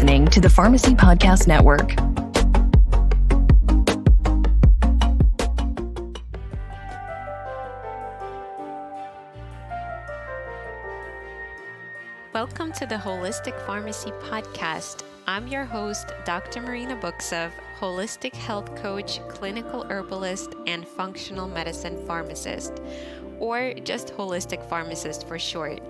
listening to the Pharmacy Podcast Network. Welcome to the Holistic Pharmacy Podcast. I'm your host, Dr. Marina Buksov, holistic health coach, clinical herbalist, and functional medicine pharmacist, or just holistic pharmacist for short.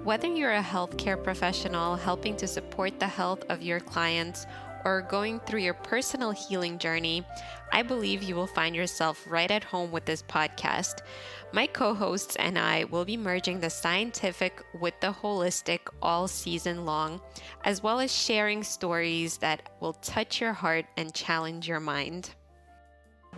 Whether you're a healthcare professional helping to support the health of your clients or going through your personal healing journey, I believe you will find yourself right at home with this podcast. My co-hosts and I will be merging the scientific with the holistic all season long, as well as sharing stories that will touch your heart and challenge your mind.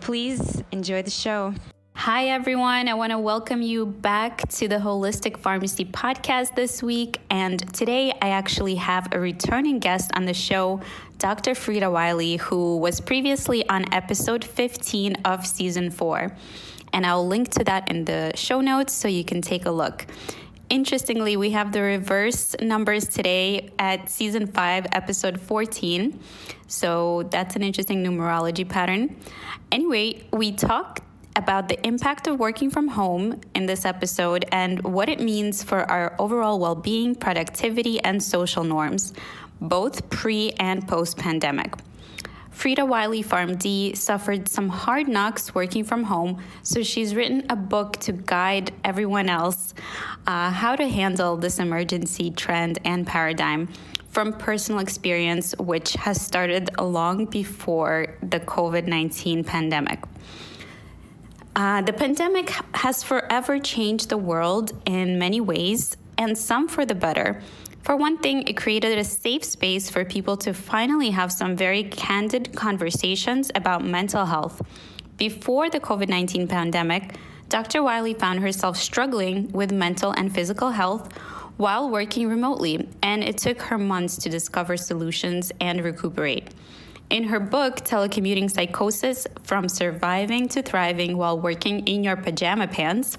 Please enjoy the show. Hi, everyone. I want to welcome you back to the Holistic Pharmacy Podcast this week. And today I actually have a returning guest on the show, Dr. Frieda Wiley, who was previously on episode 15 of season 4. And I'll link to that in the show notes so you can take a look. Interestingly, we have the reverse numbers today at season 5, episode 14. So that's an interesting numerology pattern. Anyway, we talked about the impact of working from home in this episode and what it means for our overall well-being, productivity, and social norms, both pre and post-pandemic. Frieda Wiley, PharmD, suffered some hard knocks working from home, so she's written a book to guide everyone else how to handle this emergency trend and paradigm from personal experience, which has started long before the COVID-19 pandemic. The pandemic has forever changed the world in many ways, and some for the better. For one thing, it created a safe space for people to finally have some very candid conversations about mental health. Before the COVID-19 pandemic, Dr. Wiley found herself struggling with mental and physical health while working remotely, and it took her months to discover solutions and recuperate. In her book, Telecommuting Psychosis, From Surviving to Thriving While Working in Your Pajama Pants,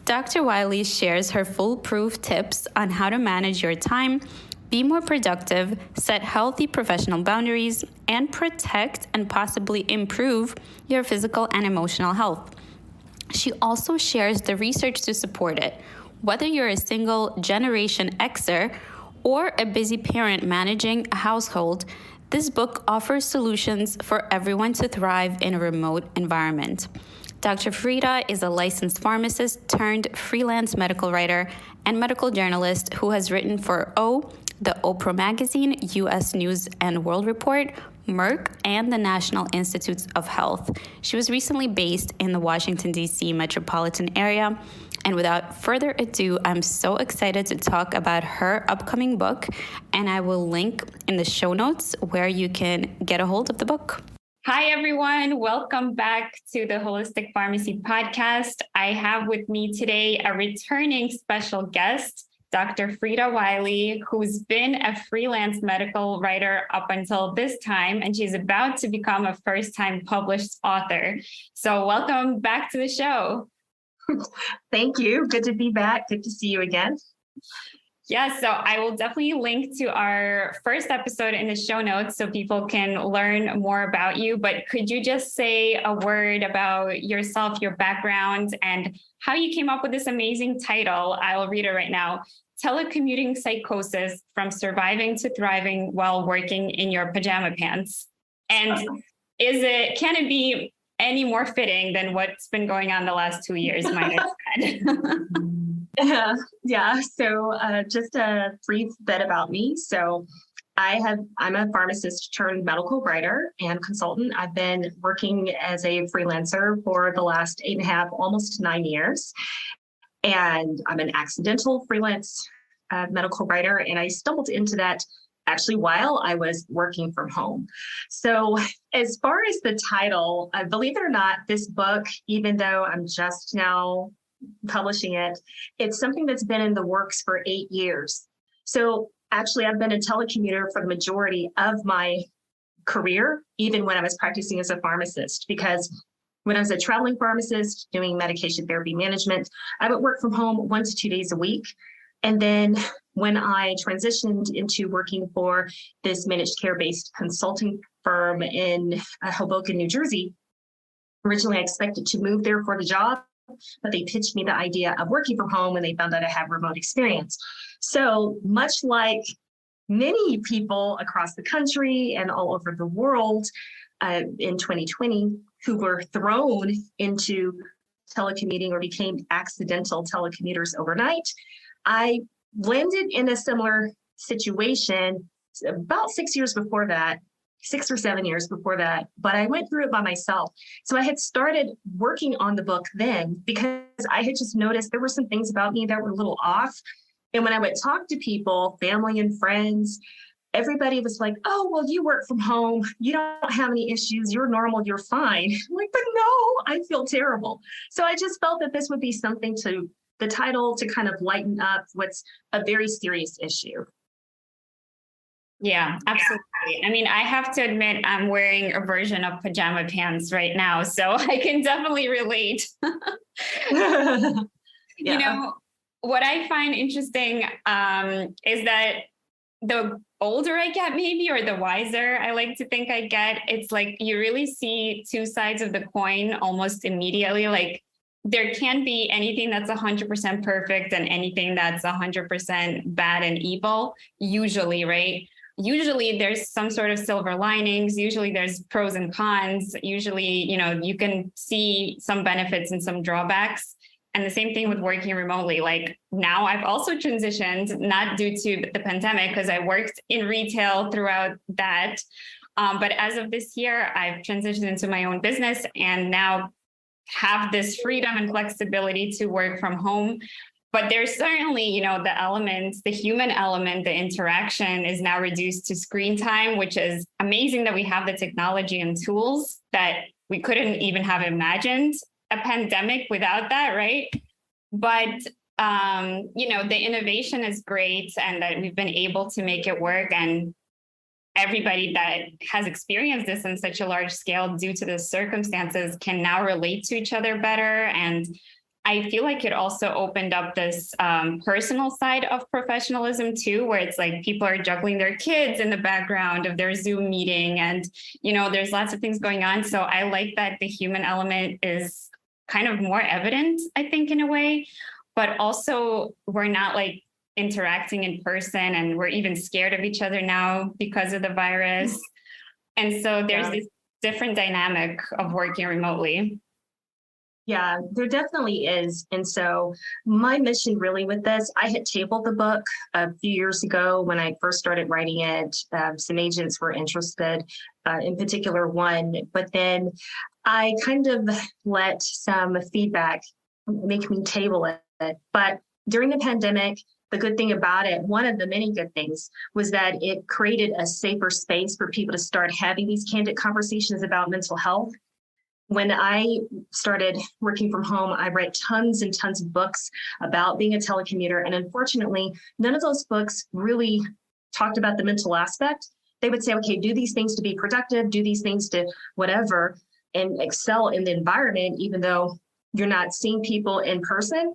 Dr. Wiley shares her foolproof tips on how to manage your time, be more productive, set healthy professional boundaries, and protect and possibly improve your physical and emotional health. She also shares the research to support it. Whether you're a single Generation Xer or a busy parent managing a household, this book offers solutions for everyone to thrive in a remote environment. Dr. Frieda is a licensed pharmacist turned freelance medical writer and medical journalist who has written for the Oprah Magazine, U.S. News and World Report, Merck, and the National Institutes of Health. She was recently based in the Washington, D.C. metropolitan area. And without further ado, I'm so excited to talk about her upcoming book, and I will link in the show notes where you can get a hold of the book. Hi, everyone. Welcome back to the Holistic Pharmacy Podcast. I have with me today a returning special guest, Dr. Frieda Wiley, who's been a freelance medical writer up until this time, and she's about to become a first-time published author. So welcome back to the show. Thank you. Good to be back. Good to see you again. Yeah, so I will definitely link to our first episode in the show notes so people can learn more about you. But could you just say a word about yourself, your background, and how you came up with this amazing title? I will read it right now. Telecommuting Psychosis, From Surviving to Thriving While Working in Your Pajama Pants. And can it be any more fitting than what's been going on the last 2 years, might I add? Yeah. So just a brief bit about me. So I'm a pharmacist turned medical writer and consultant. I've been working as a freelancer for the last 8.5, almost 9 years. And I'm an accidental freelance medical writer. And I stumbled into that actually while I was working from home. So as far as the title, believe it or not, this book, even though I'm just now publishing it, it's something that's been in the works for 8 years. So actually, I've been a telecommuter for the majority of my career, even when I was practicing as a pharmacist, because when I was a traveling pharmacist doing medication therapy management, I would work from home 1 to 2 days a week. And then when I transitioned into working for this managed care-based consulting firm in Hoboken, New Jersey, originally I expected to move there for the job, but they pitched me the idea of working from home and they found out I have remote experience. So much like many people across the country and all over the world in 2020 who were thrown into telecommuting or became accidental telecommuters overnight, I landed in a similar situation about 6 years before that, 6 or 7 years before that, but I went through it by myself. So I had started working on the book then because I had just noticed there were some things about me that were a little off. And when I would talk to people, family and friends, everybody was like, oh, well, you work from home. You don't have any issues. You're normal. You're fine. I'm like, but no, I feel terrible. So I just felt that this would be something to the title to kind of lighten up what's a very serious issue. Yeah, absolutely. I mean, I have to admit, I'm wearing a version of pajama pants right now, so I can definitely relate. Yeah. You know, what I find interesting is that the older I get, maybe, or the wiser I like to think I get, it's like you really see two sides of the coin almost immediately. Like there can't be anything that's 100% perfect and anything that's 100% bad and evil, usually, right? Usually there's some sort of silver linings. Usually there's pros and cons. Usually, you know, you can see some benefits and some drawbacks. And the same thing with working remotely. Like now I've also transitioned, not due to the pandemic, because I worked in retail throughout that. But as of this year, I've transitioned into my own business and now have this freedom and flexibility to work from home. But there's certainly, you know, the elements, the human element, the interaction is now reduced to screen time, which is amazing that we have the technology and tools that we couldn't even have imagined a pandemic without that, right? But, you know, the innovation is great and that we've been able to make it work. And everybody that has experienced this on such a large scale due to the circumstances can now relate to each other better. And I feel like it also opened up this personal side of professionalism too, where it's like people are juggling their kids in the background of their Zoom meeting and, you know, there's lots of things going on. So I like that the human element is kind of more evident, I think, in a way, but also we're not like interacting in person and we're even scared of each other now because of the virus. And so there's this different dynamic of working remotely. Yeah, there definitely is. And so my mission really with this, I had tabled the book a few years ago when I first started writing it. Some agents were interested, in particular one, but then I kind of let some feedback make me table it. But during the pandemic, the good thing about it, one of the many good things, was that it created a safer space for people to start having these candid conversations about mental health. When I started working from home, I read tons and tons of books about being a telecommuter. And unfortunately, none of those books really talked about the mental aspect. They would say, okay, do these things to be productive, do these things to whatever, and excel in the environment, even though you're not seeing people in person.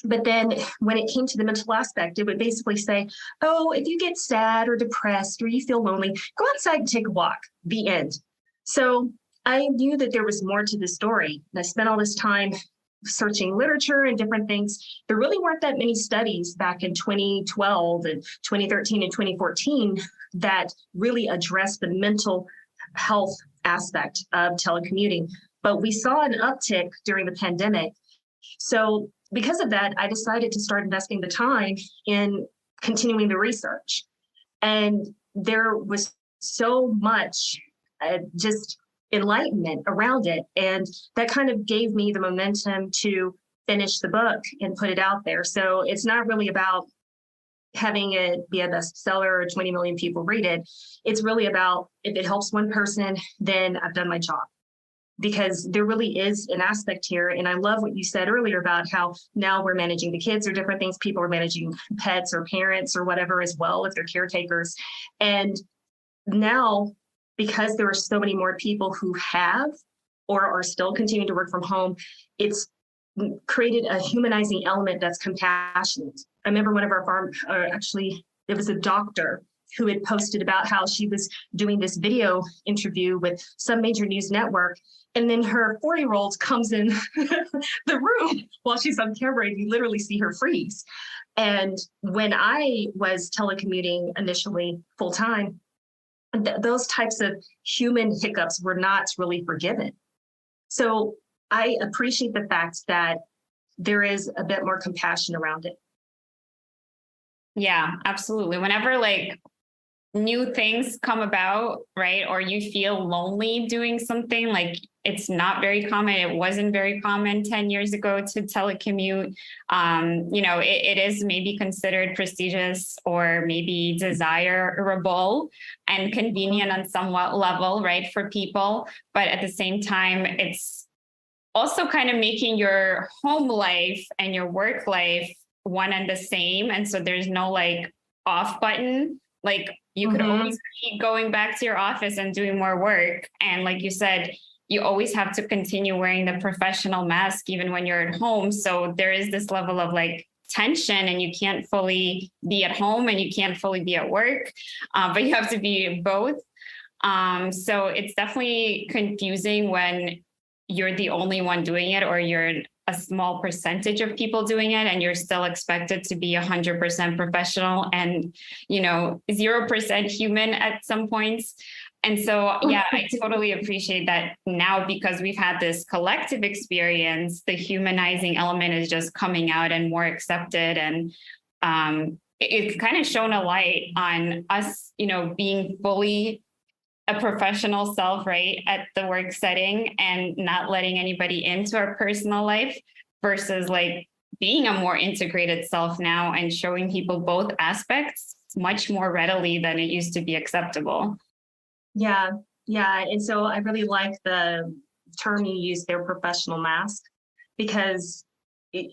But then when it came to the mental aspect, it would basically say, oh, if you get sad or depressed or you feel lonely, go outside and take a walk, the end. So I knew that there was more to the story. And I spent all this time searching literature and different things. There really weren't that many studies back in 2012 and 2013 and 2014 that really addressed the mental health aspect of telecommuting. But we saw an uptick during the pandemic. So because of that, I decided to start investing the time in continuing the research. And there was so much just enlightenment around it. And that kind of gave me the momentum to finish the book and put it out there. So it's not really about having it be a bestseller or 20 million people read it. It's really about if it helps one person, then I've done my job. Because there really is an aspect here. And I love what you said earlier about how now we're managing the kids or different things. People are managing pets or parents or whatever as well, if they're caretakers. And now, because there are so many more people who have or are still continuing to work from home, it's created a humanizing element that's compassionate. I remember one of our actually, it was a doctor who had posted about how she was doing this video interview with some major news network. And then her 4-year-old comes in the room while she's on camera, and you literally see her freeze. And when I was telecommuting initially full time, those types of human hiccups were not really forgiven. So I appreciate the fact that there is a bit more compassion around it. Yeah, absolutely. Whenever like new things come about, right? Or you feel lonely doing something, like it's not very common. It wasn't very common 10 years ago to telecommute. It is maybe considered prestigious or maybe desirable and convenient on somewhat level, right? For people. But at the same time, it's also kind of making your home life and your work life one and the same. And so there's no like off button. Like you could always keep going back to your office and doing more work. And like you said, you always have to continue wearing the professional mask, even when you're at home. So there is this level of like tension, and you can't fully be at home and you can't fully be at work, but you have to be both. So it's definitely confusing when you're the only one doing it, or you're a small percentage of people doing it, and you're still expected to be 100% professional and, 0% human at some points. And so, yeah, I totally appreciate that now, because we've had this collective experience, the humanizing element is just coming out and more accepted. And it's kind of shown a light on us, being fully a professional self, right, at the work setting, and not letting anybody into our personal life, versus like being a more integrated self now and showing people both aspects much more readily than it used to be acceptable. Yeah. And so I really like the term you used there, professional mask, because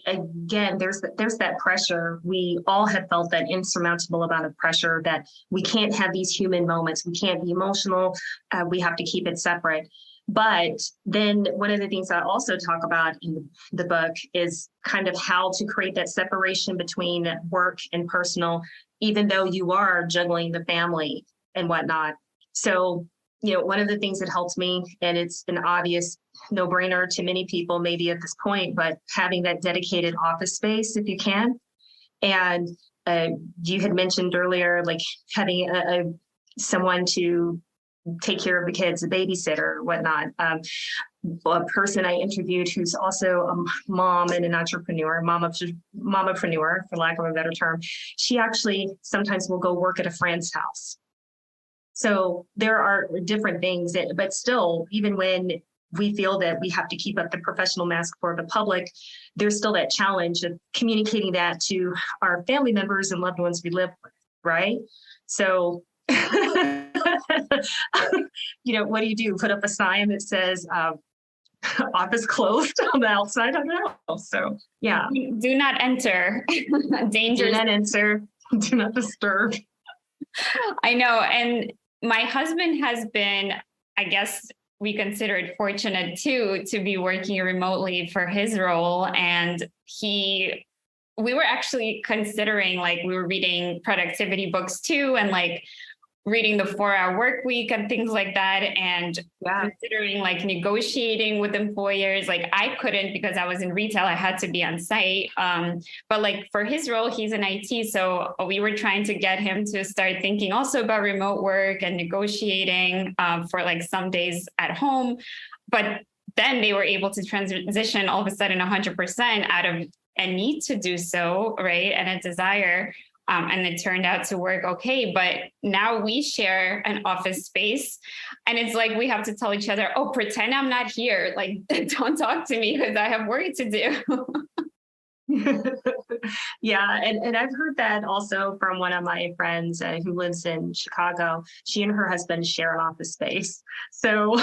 again, there's that pressure. We all have felt that insurmountable amount of pressure that we can't have these human moments. We can't be emotional. We have to keep it separate. But then one of the things I also talk about in the book is kind of how to create that separation between work and personal, even though you are juggling the family and whatnot. So, one of the things that helps me, and it's an obvious no-brainer to many people maybe at this point, but having that dedicated office space if you can. And you had mentioned earlier, like having someone to take care of the kids, a babysitter or whatnot. A person I interviewed who's also a mom and an entrepreneur, momapreneur, for lack of a better term, she actually sometimes will go work at a friend's house. So there are different things but still, even when we feel that we have to keep up the professional mask for the public, there's still that challenge of communicating that to our family members and loved ones we live with, right? So, what do? Put up a sign that says office closed on the outside of the house. So, yeah. Do not enter. Dangerous. Do not enter. Do not disturb. I know. And my husband has been, I guess we consider it fortunate too, to be working remotely for his role. And we were actually considering, like, we were reading productivity books too, and like reading the 4-hour work week and things like that. And considering like negotiating with employers, like I couldn't, because I was in retail, I had to be on site. But like for his role, he's in IT. So we were trying to get him to start thinking also about remote work and negotiating for like some days at home. But then they were able to transition all of a sudden 100% out of a need to do so, right? And a desire. And it turned out to work okay. But now we share an office space, and it's like we have to tell each other, oh, pretend I'm not here. Like, don't talk to me because I have work to do. Yeah. And I've heard that also from one of my friends who lives in Chicago. She and her husband share an office space. So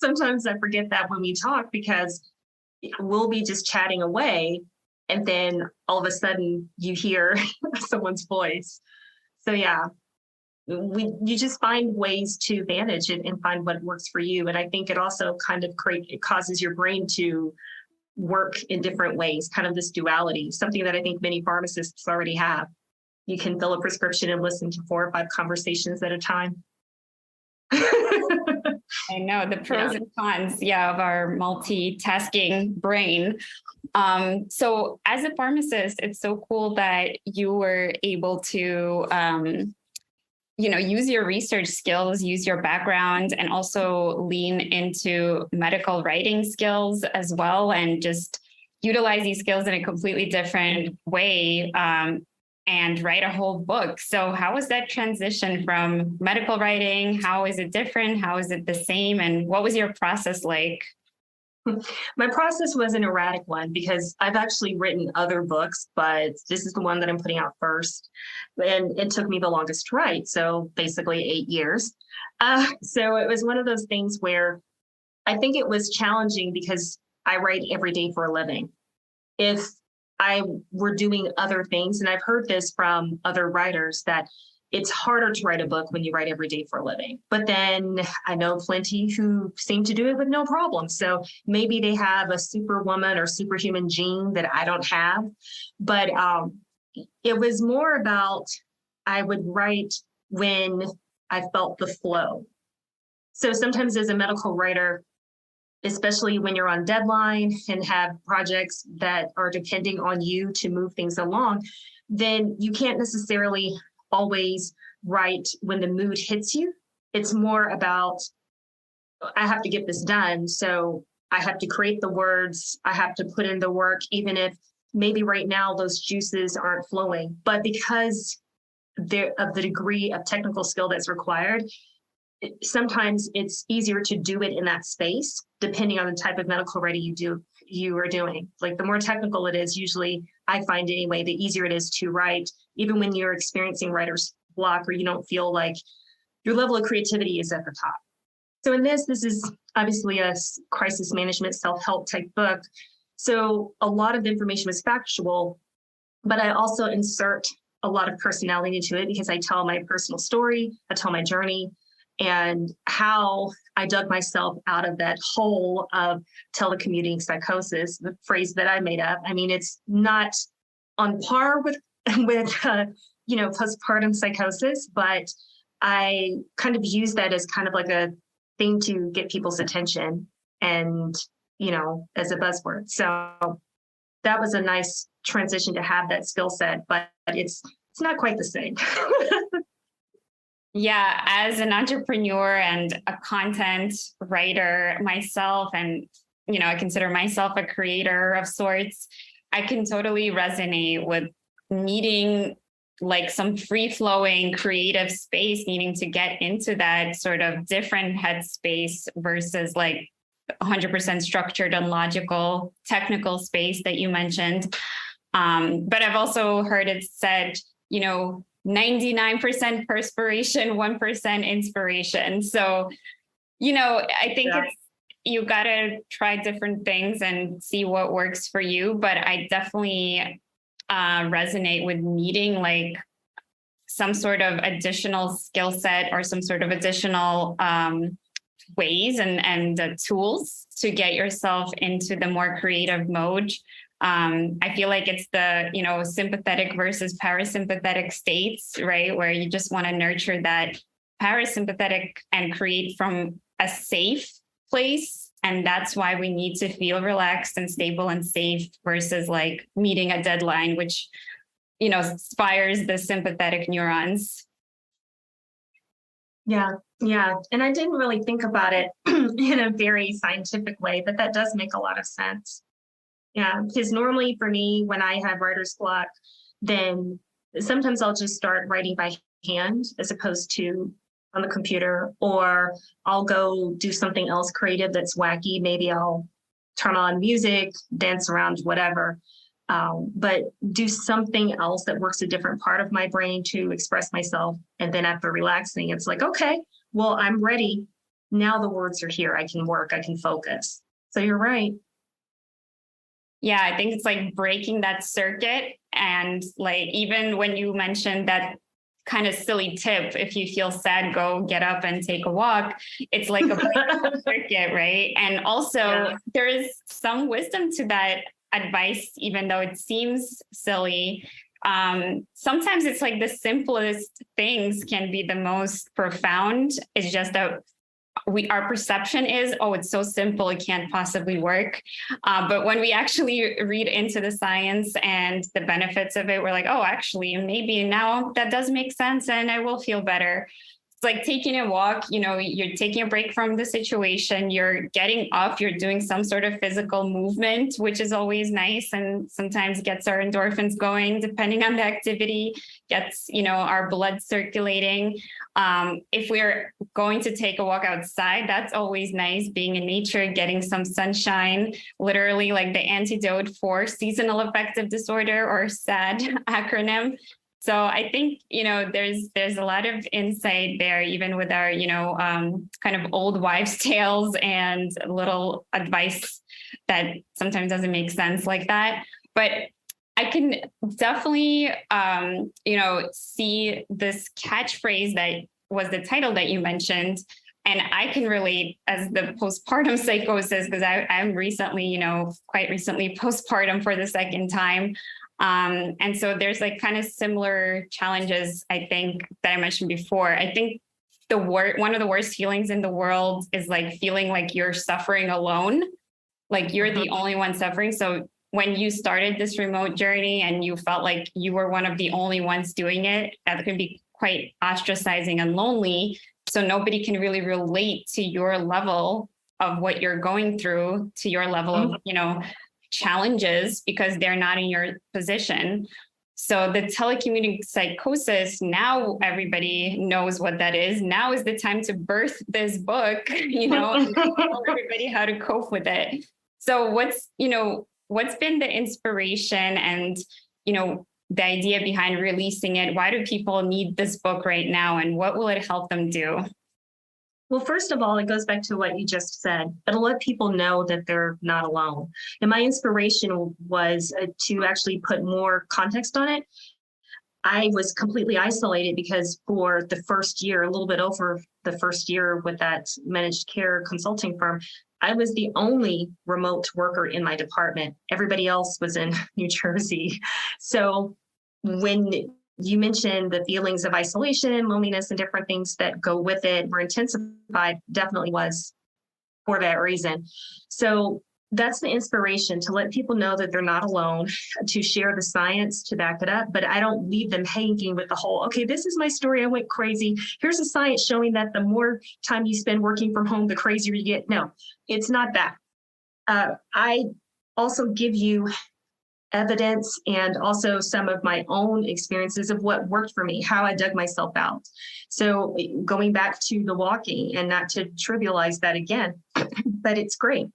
sometimes I forget that when we talk, because we'll be just chatting away, and then all of a sudden you hear someone's voice. So yeah, you just find ways to manage it and find what works for you. And I think it also kind of causes your brain to work in different ways, kind of this duality, something that I think many pharmacists already have. You can fill a prescription and listen to 4 or 5 conversations at a time. I know the pros and cons, of our multitasking brain. So as a pharmacist, it's so cool that you were able to, use your research skills, use your background, and also lean into medical writing skills as well, and just utilize these skills in a completely different way. And write a whole book. So how was that transition from medical writing? How is it different? How is it the same? And what was your process like? My process was an erratic one because I've actually written other books, but this is the one that I'm putting out first. And it took me the longest to write. So basically 8 years. So it was one of those things where I think it was challenging because I write every day for a living. If I were doing other things, and I've heard this from other writers, that it's harder to write a book when you write every day for a living. But then I know plenty who seem to do it with no problem. So maybe they have a superwoman or superhuman gene that I don't have. But it was more about I would write when I felt the flow. So sometimes as a medical writer, especially when you're on deadline and have projects that are depending on you to move things along, then you can't necessarily always write when the mood hits you. It's more about, I have to get this done. So I have to create the words, I have to put in the work, even if maybe right now those juices aren't flowing. But because of the degree of technical skill that's required, sometimes it's easier to do it in that space, depending on the type of medical writing you are doing. Like the more technical it is, usually I find anyway, the easier it is to write, even when you're experiencing writer's block or you don't feel like your level of creativity is at the top. So in this is obviously a crisis management self-help type book. So a lot of the information was factual, but I also insert a lot of personality into it because I tell my personal story, I tell my journey, and how I dug myself out of that hole of telecommuting psychosis, the phrase that I made up. I mean, it's not on par with postpartum psychosis, but I kind of use that as kind of like a thing to get people's attention and, as a buzzword. So that was a nice transition to have that skill set, but it's not quite the same. Yeah, as an entrepreneur and a content writer myself, and, I consider myself a creator of sorts, I can totally resonate with needing like some free-flowing creative space, needing to get into that sort of different headspace versus like 100% structured and logical technical space that you mentioned. But I've also heard it said, 99% perspiration, 1% inspiration. So, I think you got to try different things and see what works for you. But I definitely resonate with needing like some sort of additional skill set or some sort of additional ways and tools to get yourself into the more creative mode. I feel like it's the, sympathetic versus parasympathetic states, right? Where you just want to nurture that parasympathetic and create from a safe place. And that's why we need to feel relaxed and stable and safe versus like meeting a deadline, which, fires the sympathetic neurons. Yeah. And I didn't really think about it in a very scientific way, but that does make a lot of sense. Yeah, because normally for me, when I have writer's block, then sometimes I'll just start writing by hand as opposed to on the computer, or I'll go do something else creative that's wacky. Maybe I'll turn on music, dance around, whatever, but do something else that works a different part of my brain to express myself. And then after relaxing, it's like, okay, well, I'm ready. Now the words are here. I can work, I can focus. So you're right. Yeah, I think it's like breaking that circuit. And like, even when you mentioned that kind of silly tip. If you feel sad, go get up and take a walk. It's like a circuit, right? And also there is some wisdom to that advice, even though it seems silly. Sometimes it's like the simplest things can be the most profound. It's just that our perception is, oh, it's so simple, it can't possibly work. But when we actually read into the science and the benefits of it, we're like, oh, actually, maybe now that does make sense and I will feel better. It's like taking a walk, you're taking a break from the situation, you're getting up, you're doing some sort of physical movement, which is always nice and sometimes gets our endorphins going, depending on the activity, gets, our blood circulating. If we're going to take a walk outside, that's always nice, being in nature, getting some sunshine, literally like the antidote for seasonal affective disorder, or SAD acronym. So I think, there's a lot of insight there, even with our, kind of old wives' tales and little advice that sometimes doesn't make sense like that. But I can definitely, see this catchphrase that was the title that you mentioned. And I can relate as the postpartum psychosis, because I'm recently, quite recently postpartum for the second time. And so there's like kind of similar challenges, I think, that I mentioned before. I think one of the worst feelings in the world is like feeling like you're suffering alone, like you're the only one suffering. So when you started this remote journey and you felt like you were one of the only ones doing it, that can be quite ostracizing and lonely. So nobody can really relate to your level of what you're going through, to your level of, challenges, because they're not in your position. So the telecommuting psychosis, now everybody knows what that is. Now is the time to birth this book, and tell everybody how to cope with it. So what's been the inspiration and, the idea behind releasing it? Why do people need this book right now? And what will it help them do? Well, first of all, it goes back to what you just said. It'll let people know that they're not alone. And my inspiration was to actually put more context on it. I was completely isolated because for the first year, a little bit over the first year with that managed care consulting firm, I was the only remote worker in my department. Everybody else was in New Jersey. So when you mentioned the feelings of isolation, loneliness, and different things that go with it were intensified, definitely was for that reason. So that's the inspiration, to let people know that they're not alone, to share the science to back it up. But I don't leave them hanging with the whole, okay, this is my story, I went crazy. Here's the science showing that the more time you spend working from home, the crazier you get. No, it's not that. I also give you evidence and also some of my own experiences of what worked for me, how I dug myself out. So going back to the walking, and not to trivialize that again, but it's great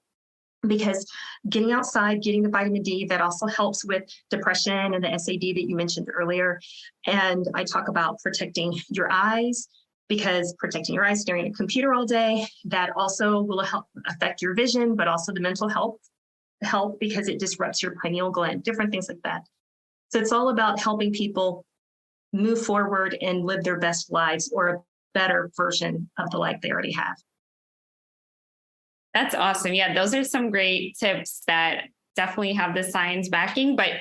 because getting outside, getting the vitamin D, that also helps with depression and the SAD that you mentioned earlier. And I talk about protecting your eyes, because protecting your eyes staring at a computer all day, that also will help affect your vision, but also the mental health because it disrupts your pineal gland, different things like that. So it's all about helping people move forward and live their best lives, or a better version of the life they already have. That's awesome. Yeah, those are some great tips that definitely have the science backing, but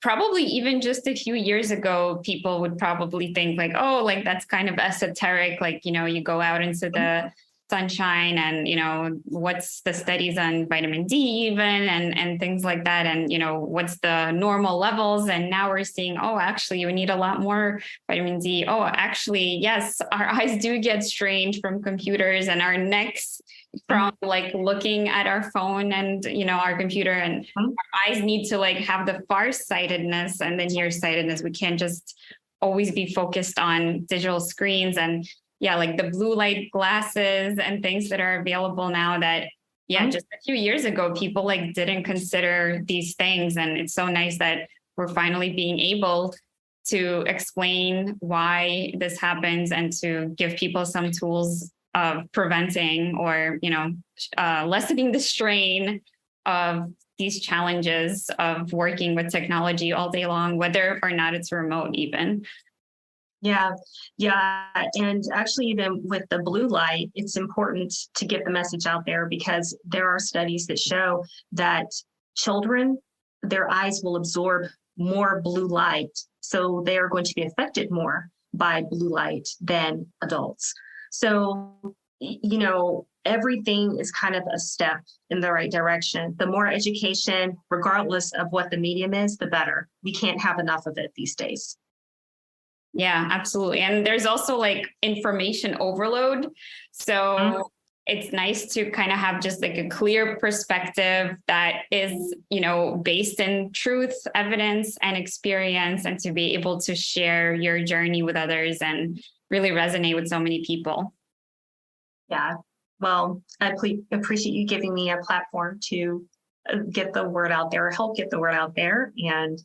probably even just a few years ago, people would probably think like, oh, like that's kind of esoteric. Like, you go out into the sunshine and, what's the studies on vitamin D even and things like that. And, what's the normal levels. And now we're seeing, oh, actually, you need a lot more vitamin D. Oh, actually, yes, our eyes do get strained from computers, and our necks from like looking at our phone and, our computer, and our eyes need to like have the farsightedness and the nearsightedness. We can't just always be focused on digital screens. And yeah, like the blue light glasses and things that are available now that, just a few years ago, people like didn't consider these things. And it's so nice that we're finally being able to explain why this happens and to give people some tools of preventing or, lessening the strain of these challenges of working with technology all day long, whether or not it's remote even. Yeah, yeah. And actually, even with the blue light, it's important to get the message out there because there are studies that show that children, their eyes will absorb more blue light. So they are going to be affected more by blue light than adults. So, everything is kind of a step in the right direction. The more education, regardless of what the medium is, the better. We can't have enough of it these days. Yeah, absolutely. And there's also like information overload. So it's nice to kind of have just like a clear perspective that is, based in truth, evidence, and experience, and to be able to share your journey with others and really resonate with so many people. Yeah. Well, I appreciate you giving me a platform to get the word out there, help get the word out there. And,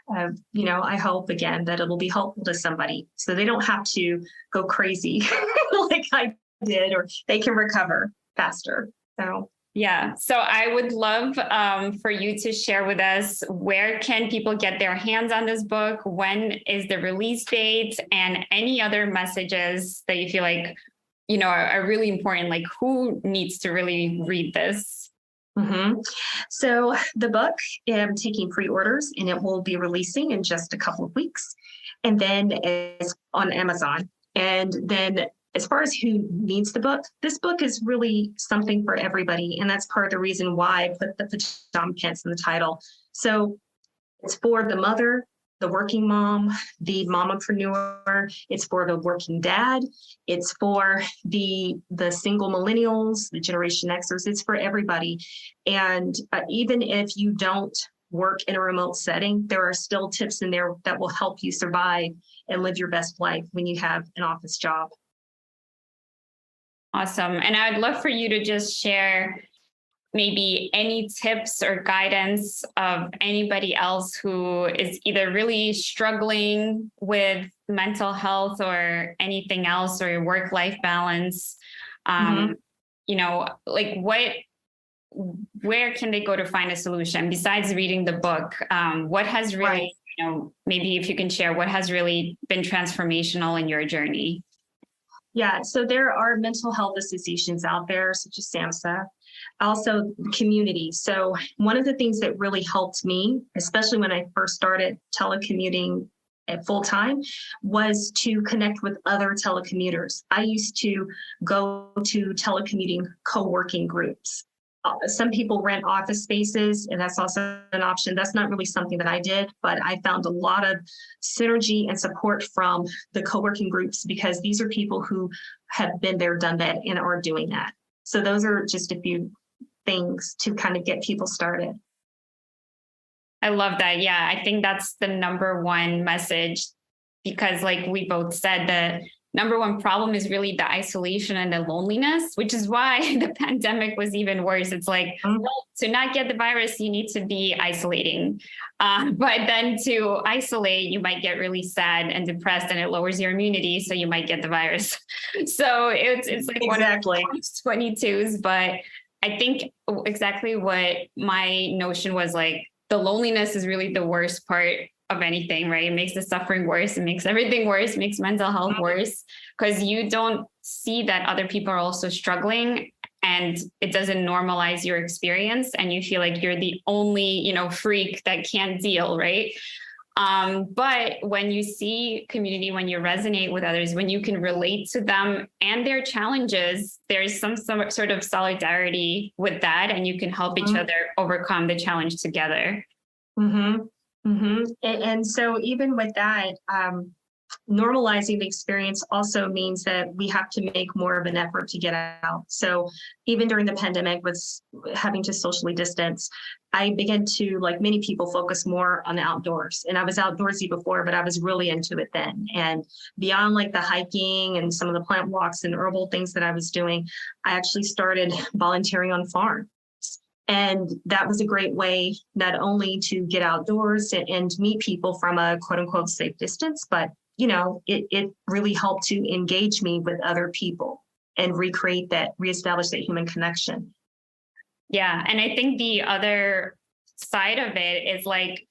I hope again that it'll be helpful to somebody so they don't have to go crazy like I did, or they can recover faster. So. Yeah. So I would love for you to share with us, where can people get their hands on this book? When is the release date? And any other messages that you feel like, are really important, like who needs to really read this? Mm-hmm. So the book, I'm taking pre-orders and it will be releasing in just a couple of weeks. And then it's on Amazon. And then as far as who needs the book, this book is really something for everybody. And that's part of the reason why I put the pajama pants in the title. So it's for the mother, the working mom, the mompreneur. It's for the working dad. It's for the single millennials, the Generation Xers. It's for everybody. And even if you don't work in a remote setting, there are still tips in there that will help you survive and live your best life when you have an office job. Awesome. And I'd love for you to just share maybe any tips or guidance of anybody else who is either really struggling with mental health or anything else, or work-life balance. Where can they go to find a solution besides reading the book? What has really, maybe if you can share, what has really been transformational in your journey? Yeah, so there are mental health associations out there, such as SAMHSA, also community. So one of the things that really helped me, especially when I first started telecommuting at full time, was to connect with other telecommuters. I used to go to telecommuting co-working groups. Some people rent office spaces, and that's also an option. That's not really something that I did, but I found a lot of synergy and support from the co-working groups because these are people who have been there, done that, and are doing that. So those are just a few things to kind of get people started. I love that. Yeah, I think that's the number one message, because like we both said, the number one problem is really the isolation and the loneliness, which is why the pandemic was even worse. It's like, well, to not get the virus, you need to be isolating. But then to isolate, you might get really sad and depressed, and it lowers your immunity. So you might get the virus. So it's like exactly 22s. But I think exactly what my notion was, like, the loneliness is really the worst part of anything, right? It makes the suffering worse. It makes everything worse. It makes mental health worse, because you don't see that other people are also struggling, and it doesn't normalize your experience. And you feel like you're the only, freak that can't deal, right? But when you see community, when you resonate with others, when you can relate to them and their challenges, there's some sort of solidarity with that, and you can help each other overcome the challenge together. Mm-hmm. Mm-hmm. And so even with that, normalizing the experience also means that we have to make more of an effort to get out. So even during the pandemic, with having to socially distance, I began to, like many people, focus more on the outdoors. And I was outdoorsy before, but I was really into it then. And beyond like the hiking and some of the plant walks and herbal things that I was doing, I actually started volunteering on farms. And that was a great way not only to get outdoors and meet people from a quote unquote safe distance, but it really helped to engage me with other people and reestablish that human connection. Yeah. And I think the other side of it is like,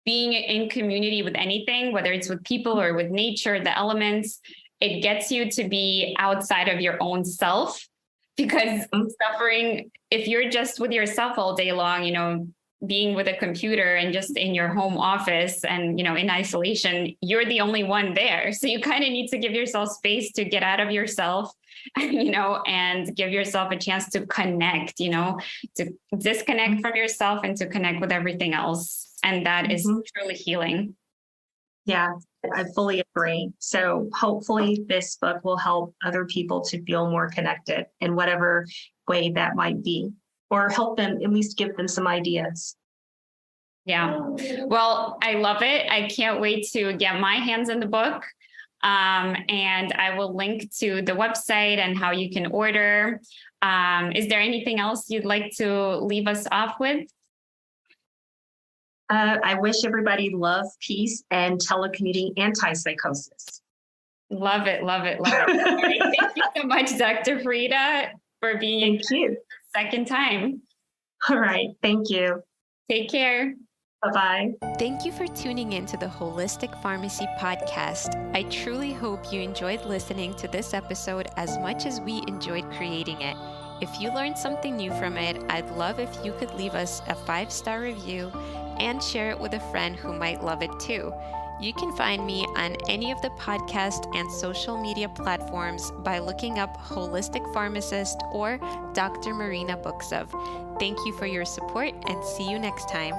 being in community with anything, whether it's with people or with nature, the elements, it gets you to be outside of your own self, because suffering, if you're just with yourself all day long, being with a computer and just in your home office and, in isolation, you're the only one there. So you kind of need to give yourself space to get out of yourself, and give yourself a chance to connect, to disconnect from yourself and to connect with everything else. And that is truly healing. Yeah, I fully agree. So hopefully this book will help other people to feel more connected in whatever way that might be, or help them, at least give them some ideas. Yeah. Well, I love it. I can't wait to get my hands on the book. And I will link to the website and how you can order. Is there anything else you'd like to leave us off with? I wish everybody love, peace, and telecommuting anti-psychosis. Love it, love it, love it. All right, thank you so much, Dr. Frieda, for being here the second time. All right. Thank you. Take care. Bye-bye. Thank you for tuning in to the Holistic Pharmacy Podcast. I truly hope you enjoyed listening to this episode as much as we enjoyed creating it. If you learned something new from it, I'd love if you could leave us a 5-star review and share it with a friend who might love it too. You can find me on any of the podcast and social media platforms by looking up Holistic Pharmacist or Dr. Marina Books of. Thank you for your support and see you next time.